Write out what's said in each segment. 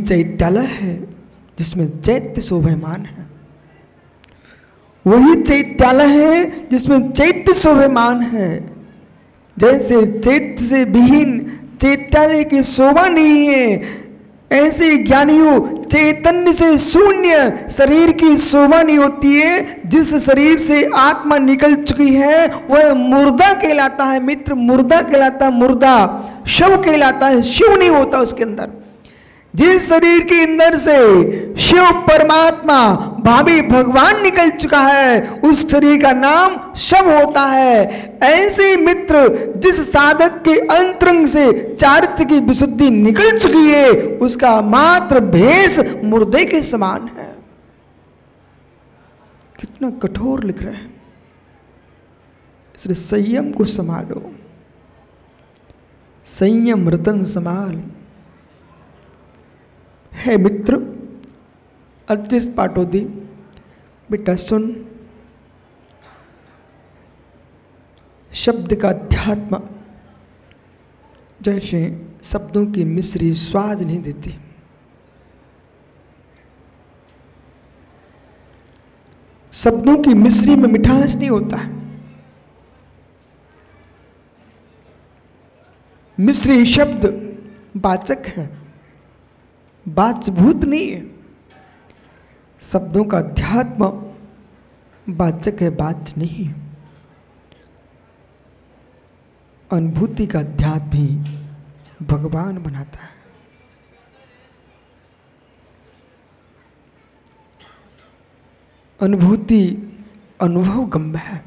चैत्यालय है जिसमें चैत्य शोभायमान है, वही चैत्यालय है जिसमें चैत्य शोभायमान है। जैसे चैत्य से विहीन चैत्यालय की शोभा नहीं है, ऐसे ज्ञानियों चैतन्य से शून्य शरीर की शोभा नहीं होती है। जिस शरीर से आत्मा निकल चुकी है वह मुर्दा कहलाता है मित्र, मुर्दा कहलाता है, मुर्दा शव कहलाता है, शिव नहीं होता उसके अंदर। जिस शरीर के अंदर से शिव परमात्मा भावी भगवान निकल चुका है उस शरीर का नाम शव होता है। ऐसे मित्र जिस साधक के अंतरंग से चारित्र की विशुद्धि निकल चुकी है उसका मात्र भेष मुर्दे के समान है। कितना कठोर लिख रहे हैं। इसलिए संयम को संभालो, संयम रतन संभाल। है मित्र अर्चित पाटोदी, बेटा सुन, शब्द का अध्यात्म जैसे शब्दों की मिश्री स्वाद नहीं देती, शब्दों की मिश्री में मिठास नहीं होता है। मिश्री शब्द वाचक है, वाचभूत नहीं है। शब्दों का अध्यात्म वाचक है, वाच नहीं। अनुभूति का अध्यात्म ही भगवान बनाता है। अनुभूति अनुभव गम्य है,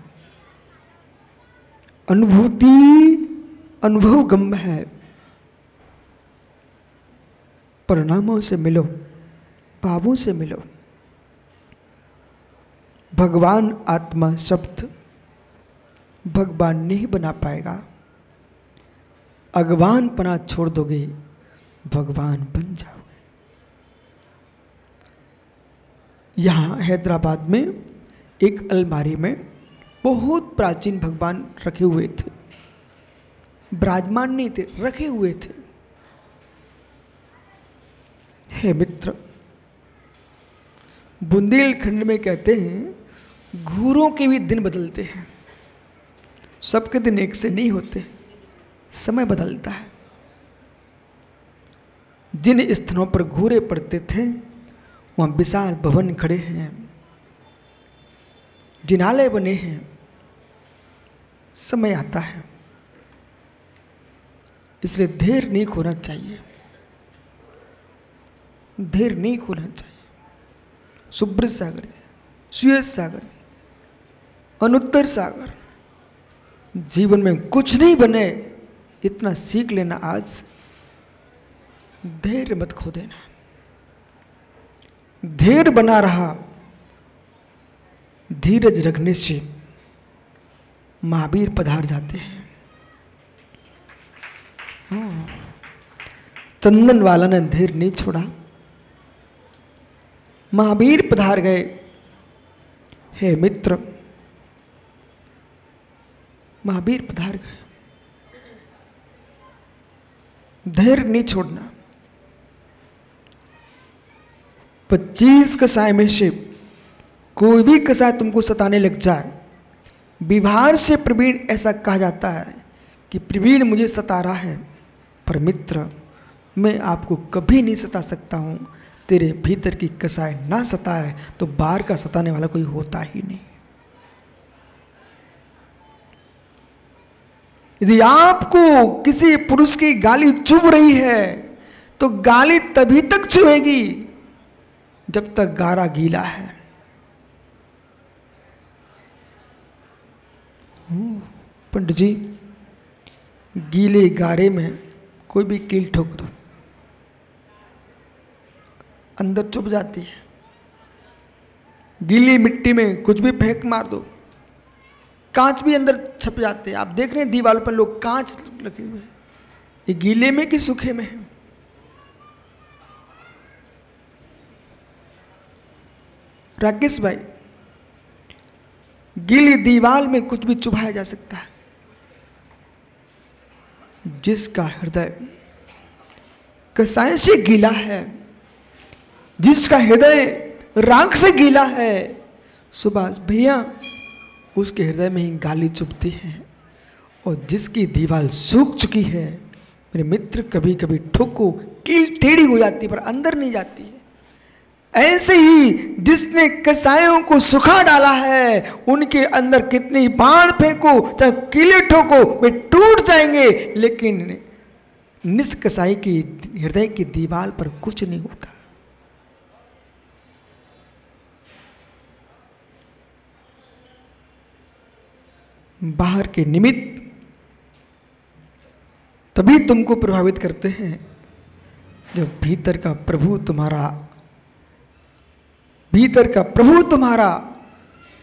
अनुभूति अनुभव गम्य है। परिणामों से मिलो, भावों से मिलो। भगवान आत्मा शब्द भगवान नहीं बना पाएगा। अगवान पना छोड़ दोगे भगवान बन जाओगे। यहाँ हैदराबाद में एक अलमारी में बहुत प्राचीन भगवान रखे हुए थे, विराजमान नहीं थे, रखे हुए थे। हे मित्र, बुंदेलखंड में कहते हैं घूरों के भी दिन बदलते हैं, सबके दिन एक से नहीं होते, समय बदलता है। जिन स्थानों पर घूरे पड़ते थे वहां विशाल भवन खड़े हैं, जिनालय बने हैं। समय आता है, इसलिए धैर्य नहीं खोना चाहिए, धैर्य नहीं खोना चाहिए। सुब्रत सागर जी, सुयज सागर जी, अनुत्तर सागर, जीवन में कुछ नहीं बने इतना सीख लेना आज। धैर्य मत खो देना। धैर्य बना रहा, धीरज रखने से महावीर पधार जाते हैं। चंदन वाला ने धैर्य नहीं छोड़ा, महावीर पधार गए। हे मित्र, महावीर पधार गए। धैर्य नहीं छोड़ना। 25 कसाय में से कोई भी कसाय तुमको सताने लग जाए, व्यवहार से प्रवीण ऐसा कहा जाता है कि प्रवीण मुझे सता रहा है, पर मित्र मैं आपको कभी नहीं सता सकता हूं। तेरे भीतर की कसाय ना सताए तो बाहर का सताने वाला कोई होता ही नहीं। यदि आपको किसी पुरुष की गाली चुभ रही है तो गाली तभी तक चुभेगी जब तक गारा गीला है। पंडित जी, गीले गारे में कोई भी कील ठोक दो, अंदर चुभ जाती है। गीली मिट्टी में कुछ भी फेंक मार दो, कांच भी अंदर छप जाते हैं। आप देख रहे हैं दीवारों पर लोग कांच लगे हुए हैं, ये गीले में कि सूखे में है? राकेश भाई, गीली दीवार में कुछ भी चुभाया जा सकता है। जिसका हृदय कसाय से गीला है जिसका हृदय राख से गीला है, सुभाष भैया, उसके हृदय में ही गाली चुभती है। और जिसकी दीवार सूख चुकी है, मेरे मित्र, कभी कभी ठोको कील टेढ़ी हो जाती है पर अंदर नहीं जाती है। ऐसे ही जिसने कसायों को सुखा डाला है, उनके अंदर कितनी बाण फेंको, चाहे कीले ठोको, वे टूट जाएंगे, लेकिन निष्कसाई की हृदय की दीवार पर कुछ नहीं होता। बाहर के निमित्त तभी तुमको प्रभावित करते हैं जब भीतर का प्रभु तुम्हारा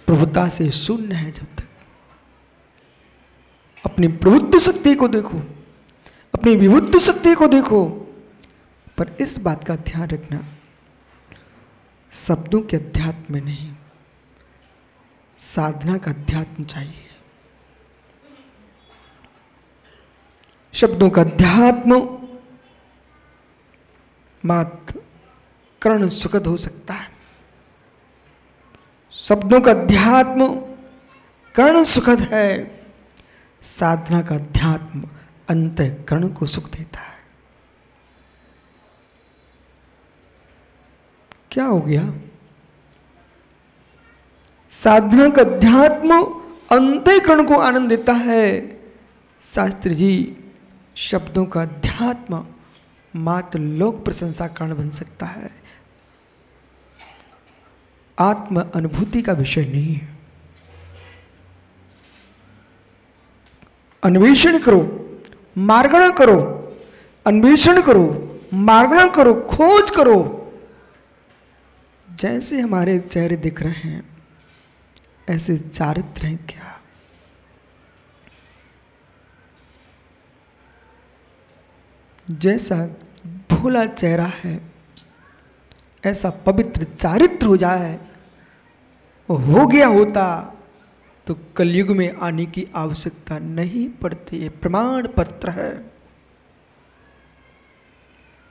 प्रभुता से शून्य है। जब तक अपनी प्रभुत्व शक्ति को देखो, अपनी विभुत्व शक्ति को देखो, पर इस बात का ध्यान रखना, शब्दों के अध्यात्म में नहीं, साधना का अध्यात्म चाहिए। शब्दों का अध्यात्म मात्र कर्ण सुखद हो सकता है। शब्दों का अध्यात्म कर्ण सुखद है, साधना का अध्यात्म अंतःकरण को सुख देता है। क्या हो गया? साधना का अध्यात्म अंतःकरण को आनंद देता है। शास्त्री जी, शब्दों का अध्यात्म मात्र लोक प्रशंसा कारण बन सकता है, आत्म अनुभूति का विषय नहीं है। अन्वेषण करो, मार्गण करो, अन्वेषण करो, मार्गण करो, खोज करो। जैसे हमारे चेहरे दिख रहे हैं, ऐसे चारित्र हैं क्या? जैसा भोला चेहरा है, ऐसा पवित्र चारित्र हो जाए, हो गया होता तो कलयुग में आने की आवश्यकता नहीं पड़ती। ये प्रमाण पत्र है।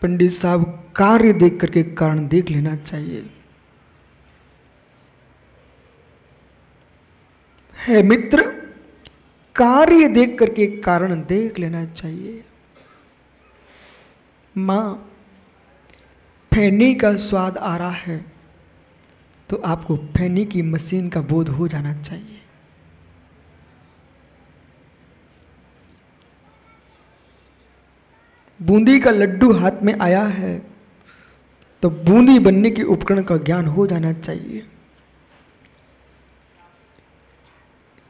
पंडित साहब, कार्य देख करके कारण देख लेना चाहिए। है मित्र, कार्य देख करके कारण देख लेना चाहिए। मां, फैनी का स्वाद आ रहा है तो आपको फैनी की मशीन का बोध हो जाना चाहिए। बूंदी का लड्डू हाथ में आया है तो बूंदी बनने के उपकरण का ज्ञान हो जाना चाहिए।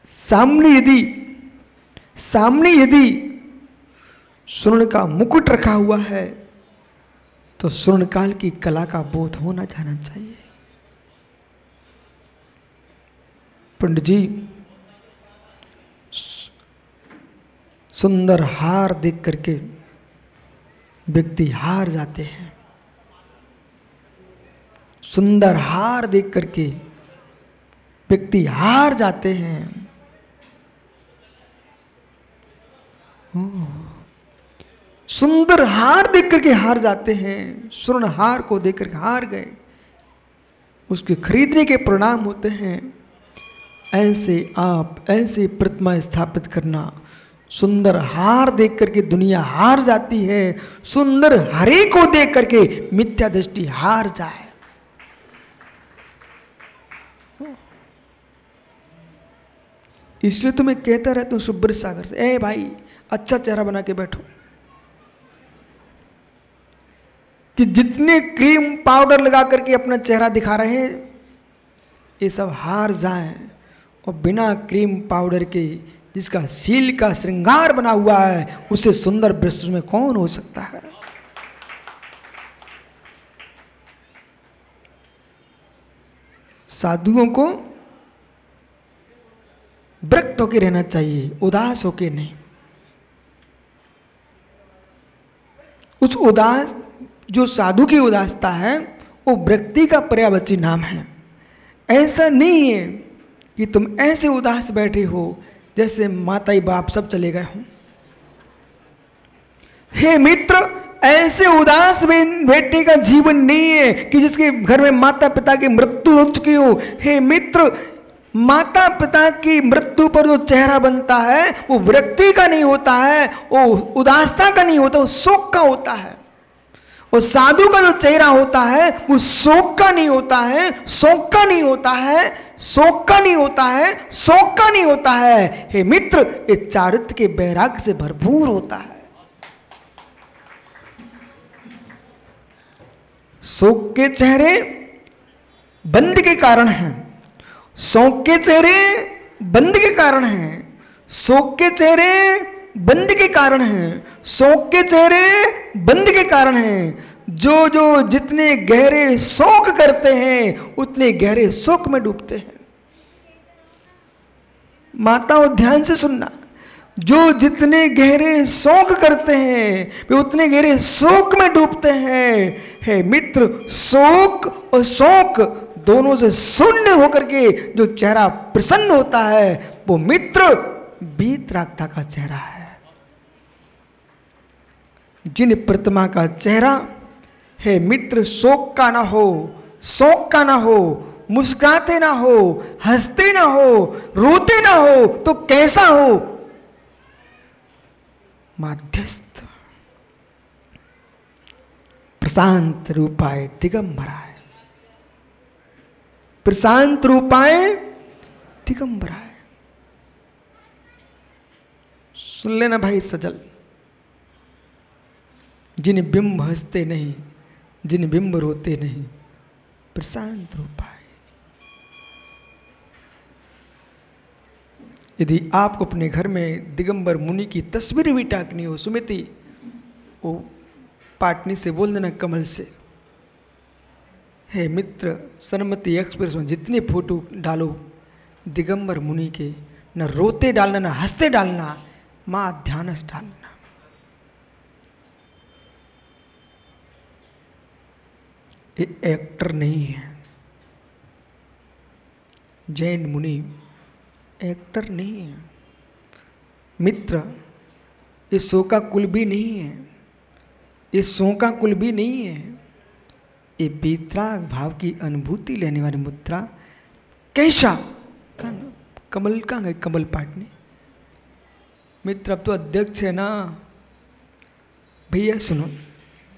सामने यदि स्वर्ण का मुकुट रखा हुआ है तो स्वर्णकाल की कला का बोध होना जाना चाहिए। पंडित जी, सुंदर हार देख करके व्यक्ति हार जाते हैं। सुंदर हार देख करके व्यक्ति हार जाते हैं। सुंदर हार देख करके हार जाते हैं। स्वर्ण हार को देख करके हार गए, उसके खरीदने के परिणाम होते हैं। ऐसे प्रतिमा स्थापित करना। सुंदर हार देख करके दुनिया हार जाती है, सुंदर हरे को देख करके मिथ्या दृष्टि हार जाए। इसलिए तो मैं कहता रहता हूं सुब्रत सागर से, ए भाई, अच्छा चेहरा बना के बैठो। कि जितने क्रीम पाउडर लगा करके अपना चेहरा दिखा रहे हैं, ये सब हार जाएं और बिना क्रीम पाउडर के, जिसका सील का श्रृंगार बना हुआ है, उससे सुंदर विश्व में कौन हो सकता है? साधुओं को विरक्त होकर रहना चाहिए, उदास होकर नहीं। कुछ उदास, जो साधु की उदासता है वो व्यक्ति का पर्यायवाची नाम है। ऐसा नहीं है कि तुम ऐसे उदास बैठे हो जैसे माता बाप सब चले गए हों। हे मित्र, ऐसे उदास बेटे का जीवन नहीं है कि जिसके घर में माता पिता की मृत्यु हो चुकी हो। हे मित्र, माता पिता की मृत्यु पर जो चेहरा बनता है वो व्यक्ति का नहीं होता है, वो उदासता का नहीं होता, वो शोक का होता है। और साधु का जो चेहरा होता है वो शोक का नहीं होता है, शोक का नहीं होता है, शोक का नहीं होता है, शोक का नहीं होता है। हे मित्र, ये चारित्र के वैराग्य से भरपूर होता है। शोक के चेहरे बंद के कारण हैं, शोक के चेहरे बंद के कारण हैं, शोक के चेहरे बंद के कारण हैं, शोक के चेहरे बंद के कारण हैं। जो जो जितने गहरे शोक करते हैं उतने गहरे शोक में डूबते हैं। माताओं ध्यान से सुनना, जो जितने गहरे शोक करते हैं वे उतने गहरे शोक में डूबते हैं। हे मित्र, शोक और शोक दोनों से शून्य होकर के जो चेहरा प्रसन्न होता है वो मित्र वीतरागता का चेहरा है। जिन प्रतिमा का चेहरा हे मित्र शोक का ना हो, शोक का ना हो, मुस्कुराते ना हो, हंसते ना हो, रोते ना हो, तो कैसा हो? माध्यस्थ, प्रशांत रूपाय दिगंबराय, प्रशांत रूपाय दिगंबराय। सुन लेना भाई सजल, जिन बिंब हंसते नहीं, जिन बिंब रोते नहीं, प्रशांत रूपाय। यदि आपको अपने घर में दिगंबर मुनि की तस्वीर भी टाकनी हो, सुमिति वो पाटनी से बोल देना, कमल से। हे मित्र, सरमती एक्सप्रेस में जितने फोटो डालो दिगंबर मुनि के, न रोते डालना न हंसते डालना, मां ध्यानस डालना। ये एक्टर नहीं है, जैन मुनि एक्टर नहीं है। मित्र, ये शोका कुल भी नहीं है, ये शोका कुल भी नहीं है। ये वीतराग भाव की अनुभूति लेने वाली मुद्रा। कैसा कमल कहाँ गए? कमल पाटनी मित्र, अब तो अध्यक्ष है ना भैया। सुनो,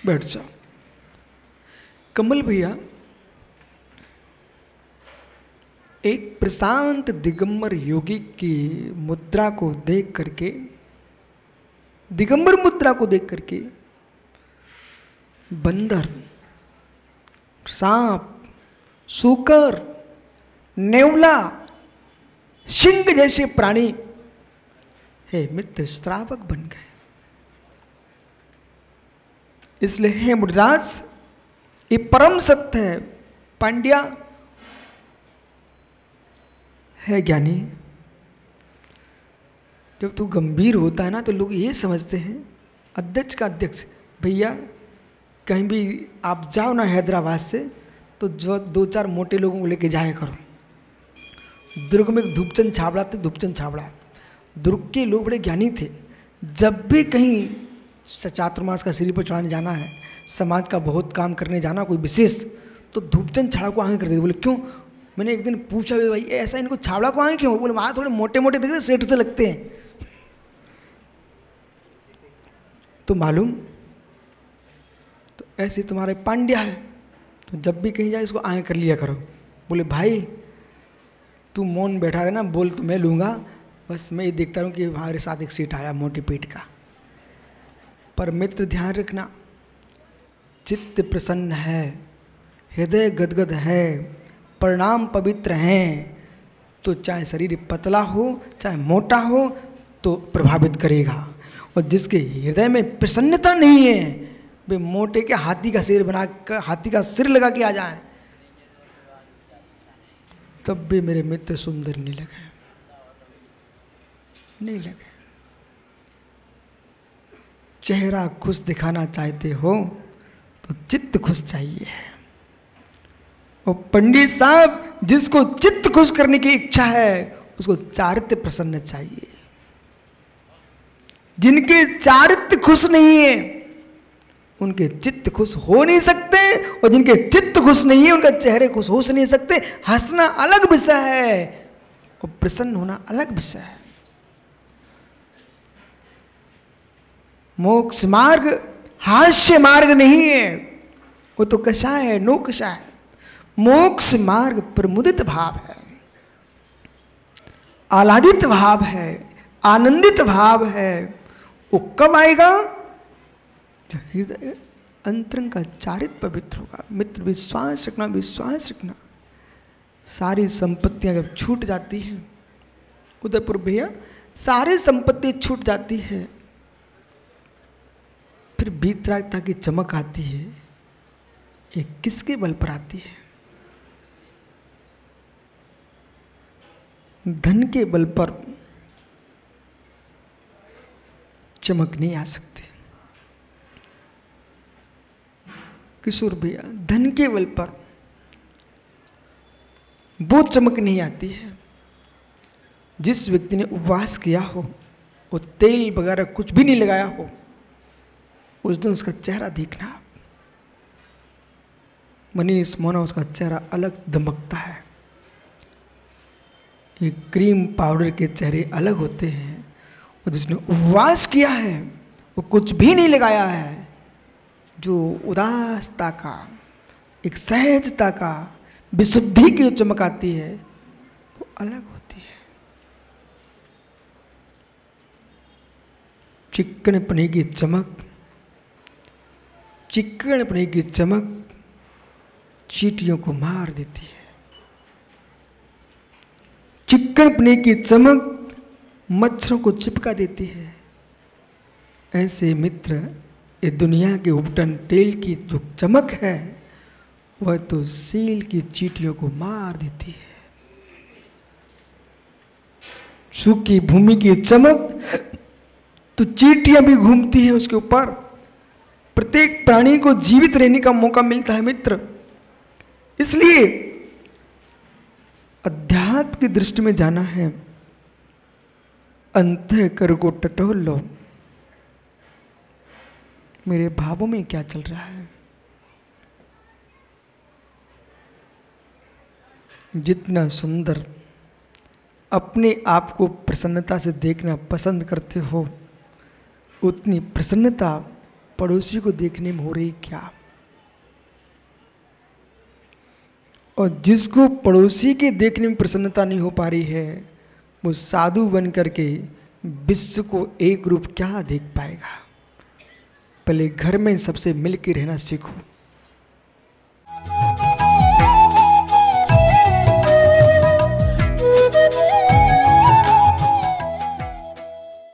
बैठ जाओ। कमल भैया एक प्रशांत दिगंबर योगी की मुद्रा को देख करके, दिगंबर मुद्रा को देख करके बंदर, सांप, सूकर, नेवला, सिंह जैसे प्राणी हे मित्र श्रावक बन गए। इसलिए हे मुनिराज, ये परम सत्य है। पांड्या है ज्ञानी, जब तू गंभीर होता है ना तो लोग ये समझते हैं, अध्यक्ष का अध्यक्ष भैया, कहीं भी आप जाओ ना हैदराबाद से तो जो 2-4 मोटे लोगों को लेके जाया करो। दुर्ग में धूपचंद छाबड़ा थे, धूपचंद छाबड़ा, दुर्ग के लोग बड़े ज्ञानी थे। जब भी कहीं चातुर्मास का सिरी पर चढ़ाने जाना है, समाज का बहुत काम करने जाना कोई विशेष, तो धूपचंद छाबड़ा को आगे कर देते। बोले क्यों? मैंने एक दिन पूछा, भाई ऐसा इनको छाबड़ा को आगे क्यों? बोले वहाँ थोड़े मोटे मोटे दिखते, सेठ से लगते हैं। तो मालूम, तो ऐसे तुम्हारे पांड्या है, तो जब भी कहीं जाए इसको आगे कर लिया करो। बोले भाई तू मौन बैठा रहे ना, बोल तो मैं लूँगा, बस मैं ये देखता रहूँ कि हमारे साथ एक सीट आया मोटी पीठ का। पर मित्र ध्यान रखना, चित्त प्रसन्न है, हृदय गदगद है, परिणाम पवित्र हैं, तो चाहे शरीर पतला हो चाहे मोटा हो तो प्रभावित करेगा। और जिसके हृदय में प्रसन्नता नहीं है, वे मोटे के हाथी का सिर बना कर, हाथी का सिर लगा के आ जाए, तब भी मेरे मित्र सुंदर नहीं लगे, नहीं लगे। चेहरा खुश दिखाना चाहते हो तो चित्त खुश चाहिए। और पंडित साहब, जिसको चित्त खुश करने की इच्छा है उसको चारित्र प्रसन्न चाहिए। जिनके चारित्र खुश नहीं है, उनके चित्त खुश हो नहीं सकते, और जिनके चित्त खुश नहीं है उनका चेहरे खुश हो नहीं सकते। हंसना अलग विषय है और प्रसन्न होना अलग विषय है। मोक्ष मार्ग हास्य मार्ग नहीं है, वो तो कषाय है, नो कषाय। मोक्ष मार्ग प्रमुदित भाव है, आह्लादित भाव है, आनंदित भाव है। वो कब आएगा? जो हृदय अंतरंग का चारित्र पवित्र होगा। मित्र विश्वास रखना, विश्वास रखना। सारी संपत्तियां जब छूट जाती हैं उदयपुर भैया, सारी संपत्ति छूट जाती है, फिर वीतरागता की चमक आती है। ये किसके बल पर आती है? धन के बल पर चमक नहीं आ सकती किशोर भैया, धन के बल पर वो चमक नहीं आती है। जिस व्यक्ति ने उपवास किया हो, वो तेल वगैरह कुछ भी नहीं लगाया हो, उस दिन उसका चेहरा देखना। मनीष मोना, उसका चेहरा अलग दमकता है। ये क्रीम पाउडर के चेहरे अलग होते हैं। और जिसने उपवास किया है, वो कुछ भी नहीं लगाया है, जो उदासता का, एक सहजता का, विशुद्धि की जो चमक आती है, वो अलग होती है। चिक्कनपने की चमक, चिक्कनपने की चमक चींटियों को मार देती है। चिक्कनपने की चमक मच्छरों को चिपका देती है। ऐसे मित्र, ये दुनिया के उपटन तेल की जो चमक है, वह तो सील की चींटियों को मार देती है। सूखी भूमि की चमक तो चींटियां भी घूमती हैं उसके ऊपर। प्रत्येक प्राणी को जीवित रहने का मौका मिलता है मित्र। इसलिए अध्यात्म की दृष्टि में जाना है। अंतःकर को टटोल लो, मेरे भावों में क्या चल रहा है। जितना सुंदर अपने आप को प्रसन्नता से देखना पसंद करते हो, उतनी प्रसन्नता पड़ोसी को देखने में हो रही क्या? और जिसको पड़ोसी के देखने में प्रसन्नता नहीं हो पा रही है, वो साधु बन करके विश्व को एक रूप क्या देख पाएगा? पहले घर में सबसे मिल के रहना सीखो।